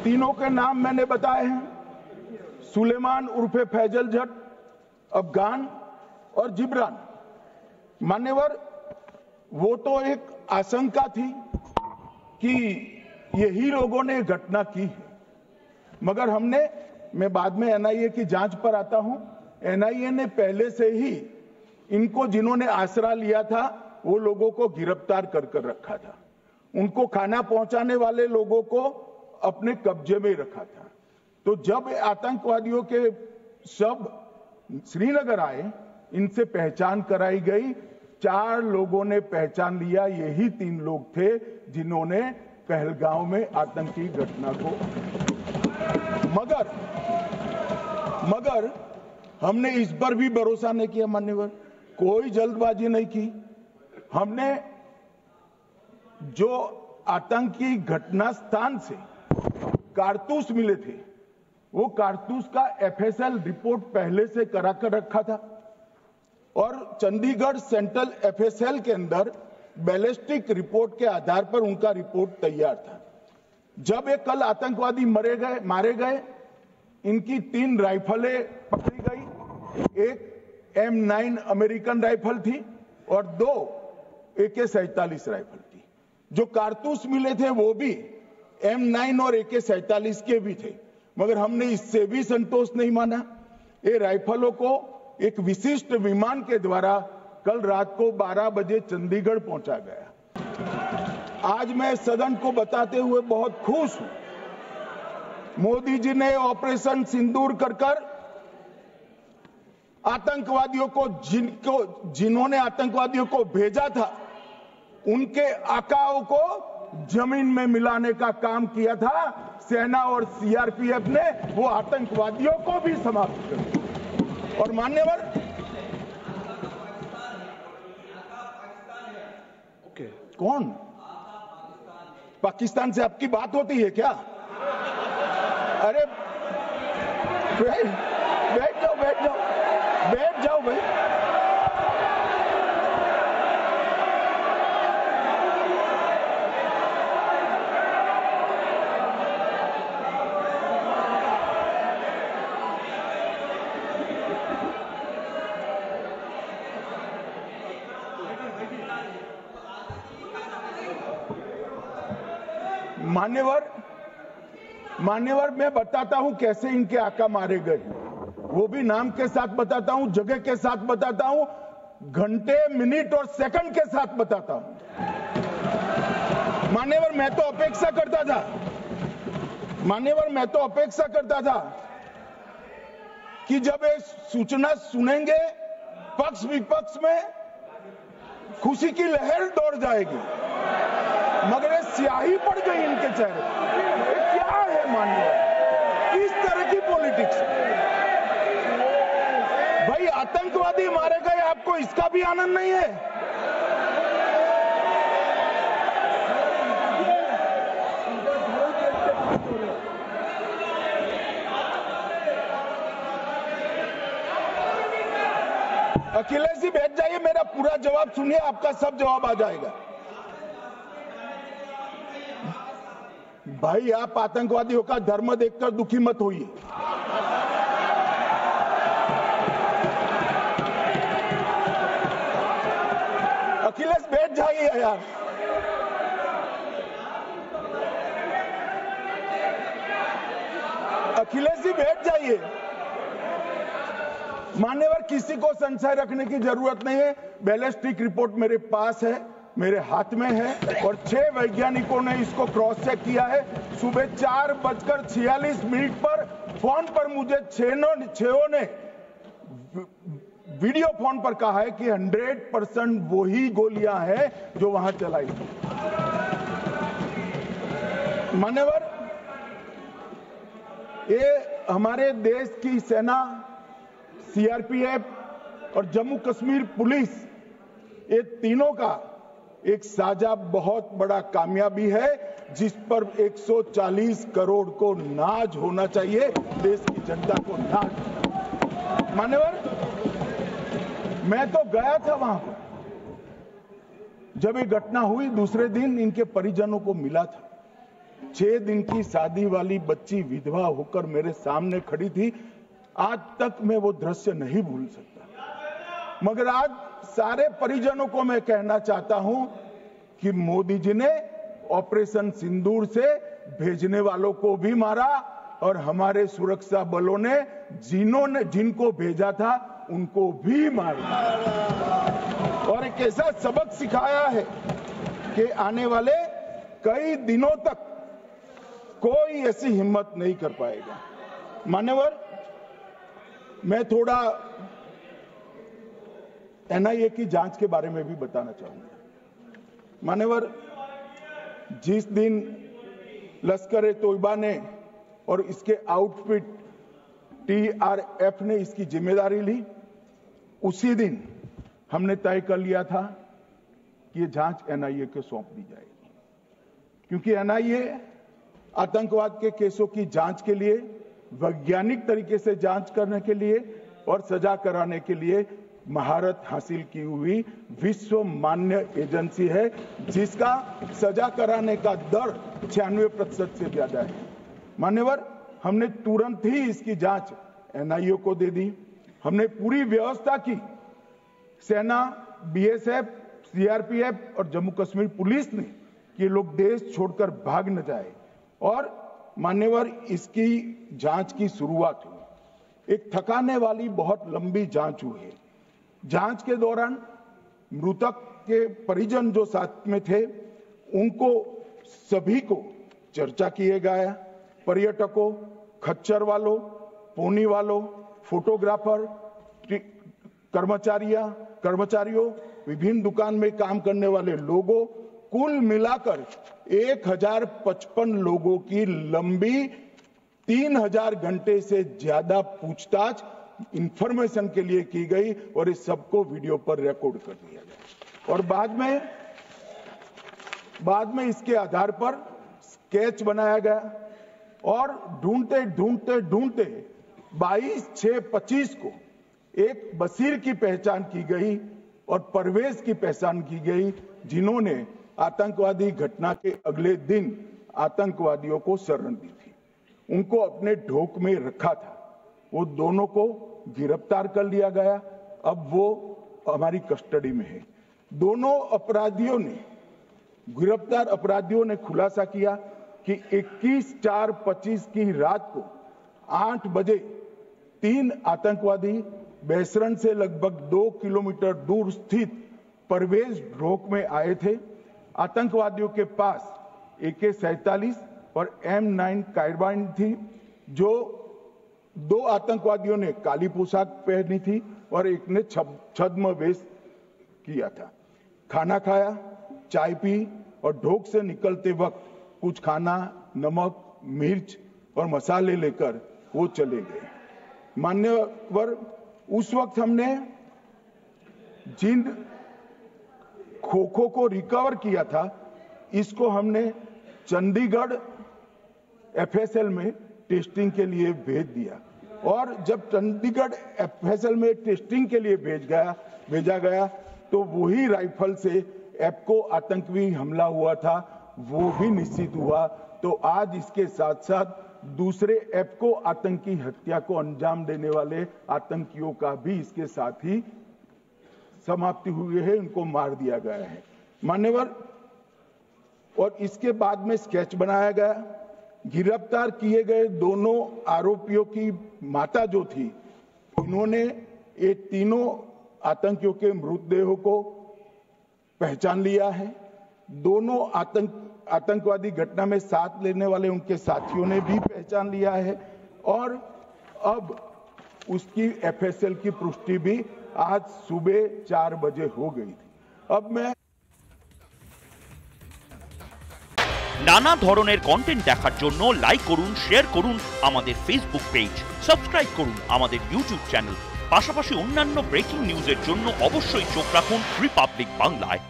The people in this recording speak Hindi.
तीनों के नाम मैंने बताए हैं, सुलेमान उर्फे फैजल जट, अफगान और जिब्रान। मान्यवर, वो तो एक आशंका थी कि यही लोगों ने घटना की है, मगर मैं बाद में एनआईए की जांच पर आता हूं, एनआईए ने पहले से ही इनको जिन्होंने आसरा लिया था वो लोगों को गिरफ्तार कर रखा था, उनको खाना पहुंचाने वाले लोगों को अपने कब्जे में रखा था। तो जब आतंकवादियों के शव श्रीनगर आए, इनसे पहचान कराई गई, 4 लोगों ने पहचान लिया, यही 3 लोग थे जिन्होंने पहलगांव में आतंकी घटना को। मगर हमने इस पर भी भरोसा नहीं किया मान्यवर, कोई जल्दबाजी नहीं की। हमने जो आतंकी घटना स्थान से कारतूस मिले थे, वो कारतूस का एफएसएल रिपोर्ट पहले से करा कर रखा था और चंडीगढ़ सेंट्रल एफएसएल के अंदर बैलिस्टिक रिपोर्ट के आधार पर उनका रिपोर्ट तैयार था। जब ये कल आतंकवादी मारे गए, इनकी 3 राइफलें पकड़ी गई, एक M9 अमेरिकन राइफल थी और 2 AK-47 राइफल थी। जो कारतूस मिले थे वो भी M9 और AK-47 के भी थे, मगर हमने इससे भी संतोष नहीं माना। ये राइफलों को एक विशिष्ट विमान के द्वारा कल रात को 12 बजे चंडीगढ़ पहुंचा गया। आज मैं सदन को बताते हुए बहुत खुश हूं, मोदी जी ने ऑपरेशन सिंदूर कर आतंकवादियों को जिन्होंने आतंकवादियों को भेजा था, उनके आकाओं को जमीन में मिलाने का काम किया था। सेना और सीआरपीएफ ने वो आतंकवादियों को भी समाप्त कर दिया। और मान्यवर, कौन पाकिस्तान से आपकी बात होती है क्या? अरे बैठ जाओ भाई। मान्यवर, मैं बताता हूं कैसे इनके आका मारे गए, वो भी नाम के साथ बताता हूं, जगह के साथ बताता हूं, घंटे, मिनट और सेकंड के साथ बताता हूं। मान्यवर, मैं तो अपेक्षा करता था कि जब ये सूचना सुनेंगे, पक्ष विपक्ष में खुशी की लहर दौड़ जाएगी, मगर ये स्याही पड़ गई इनके चेहरे। ये क्या है मान्यवर, किस तरह की पॉलिटिक्स? भाई आतंकवादी मारे गए, आपको इसका भी आनंद नहीं है? अखिलेश जी बैठ जाइए, मेरा पूरा जवाब सुनिए, आपका सब जवाब आ जाएगा। भाई आप आतंकवादियों का धर्म देखकर दुखी मत होइए। अखिलेश बैठ जाइए यार। अखिलेश जी बैठ जाइए। मान्यवर, किसी को संशय रखने की जरूरत नहीं है। बैलिस्टिक रिपोर्ट मेरे पास है, मेरे हाथ में है और 6 वैज्ञानिकों ने इसको क्रॉस चेक किया है। सुबह 4:46 पर फोन पर मुझे 6 ने वीडियो फोन पर कहा है कि 100% वही गोलियां हैं जो वहां चलाई थी। मान्यवर, ये हमारे देश की सेना, सीआरपीएफ और जम्मू कश्मीर पुलिस, ये तीनों का एक साझा बहुत बड़ा कामयाबी है, जिस पर 140 करोड़ को नाज होना चाहिए, देश की जनता को नाज। मान्यवर, मैं तो गया था वहां पर, जब ये घटना हुई दूसरे दिन इनके परिजनों को मिला था। 6 दिन की शादी वाली बच्ची विधवा होकर मेरे सामने खड़ी थी। आज तक मैं वो दृश्य नहीं भूल सकता। मगर आज सारे परिजनों को मैं कहना चाहता हूं कि मोदी जी ने ऑपरेशन सिंदूर से भेजने वालों को भी मारा और हमारे सुरक्षा बलों ने जिनको भेजा था उनको भी मारा और एक ऐसा सबक सिखाया है कि आने वाले कई दिनों तक कोई ऐसी हिम्मत नहीं कर पाएगा। मान्यवर, मैं थोड़ा एनआईए की जांच के बारे में भी बताना चाहूंगा। मान्यवर, जिस दिन लश्कर-ए-तोयबा ने और इसके आउटफिट TRF ने इसकी जिम्मेदारी ली, उसी दिन हमने तय कर लिया था कि ये जांच एनआईए को सौंप दी जाएगी, क्योंकि एनआईए आतंकवाद के केसों की जांच के लिए, वैज्ञानिक तरीके से जांच करने के लिए और सजा कराने के लिए महारत हासिल की हुई विश्व मान्य एजेंसी है, जिसका सजा कराने का दर 96% से ज्यादा है। मान्यवर, हमने तुरंत ही इसकी जांच एनआईए को दे दी। हमने पूरी व्यवस्था की। सेना, BSF, CRPF और जम्मू कश्मीर पुलिस ने कि लोग देश छोड़कर भाग न जाए और मान्यवर, इसकी जांच की शुरुआत हुई। एक थकाने वाली बहुत लंबी जांच हुई है। जांच के दौरान मृतक के परिजन जो साथ में थे, उनको सभी को चर्चा किए गया। पर्यटकों, खच्चर वालों, पोनी वालों, फोटोग्राफर, कर्मचारियों, विभिन्न दुकान में काम करने वाले लोगों, कुल मिलाकर 1055 लोगों की लंबी 3000 घंटे से ज्यादा पूछताछ इंफॉर्मेशन के लिए की गई और इस सबको वीडियो पर रिकॉर्ड कर दिया गया और बाद में इसके आधार पर स्केच बनाया गया और ढूंढते 22/6/25 को एक बशीर की पहचान की गई और परवेज की पहचान की गई, जिन्होंने आतंकवादी घटना के अगले दिन आतंकवादियों को शरण दी थी। उनको अपने ढोक में रखा था। वो दोनों को गिरफ्तार कर लिया गया। अब वो हमारी कस्टडी में है। दोनों गिरफ्तार अपराधियों ने खुलासा किया कि 21/4/25 की रात को 8 बजे 3 आतंकवादी बेसरन से लगभग 2 किलोमीटर दूर स्थित परवेज ढोक में आए थे। आतंकवादियों के पास AK-47 और M9 कार्बाइन थी। जो 2 आतंकवादियों ने काली पोशाक पहनी थी और एक ने छद्म वेश किया था। खाना खाया, चाय पी और ढोक से निकलते वक्त कुछ खाना, नमक, मिर्च और मसाले लेकर वो चले गए। मान्यवर, उस वक्त हमने जिन खोखों को रिकवर किया था, इसको हमने चंडीगढ़ FSL में टेस्टिंग के लिए भेज दिया और जब चंडीगढ़ FSL में टेस्टिंग के लिए भेजा गया तो वही राइफल से एप्को आतंकी हमला हुआ था, वो भी निश्चित हुआ। तो आज इसके साथ साथ दूसरे एप्को आतंकी हत्या को अंजाम देने वाले आतंकियों का भी इसके साथ ही समाप्ति हुई है, उनको मार दिया गया है। मान्यवर, और इसके बाद में स्केच बनाया गया। गिरफ्तार किए गए दोनों आरोपियों की माता जो थी, इन्होंने ये तीनों आतंकियों के मृतदेहों को पहचान लिया है। दोनों आतंकवादी घटना में साथ लेने वाले उनके साथियों ने भी पहचान लिया है और अब उसकी FSL की पुष्टि भी आज सुबह 4 बजे हो गई थी। अब मैं নানা ধরনের কন্টেন্ট দেখার জন্য লাইক করুন, শেয়ার করুন আমাদের ফেসবুক পেজ, সাবস্ক্রাইব করুন আমাদের ইউটিউব চ্যানেল। পাশাপাশি অন্যান্য ব্রেকিং নিউজের জন্য অবশ্যই চোখ রাখুন রিপাবলিক বাংলায়।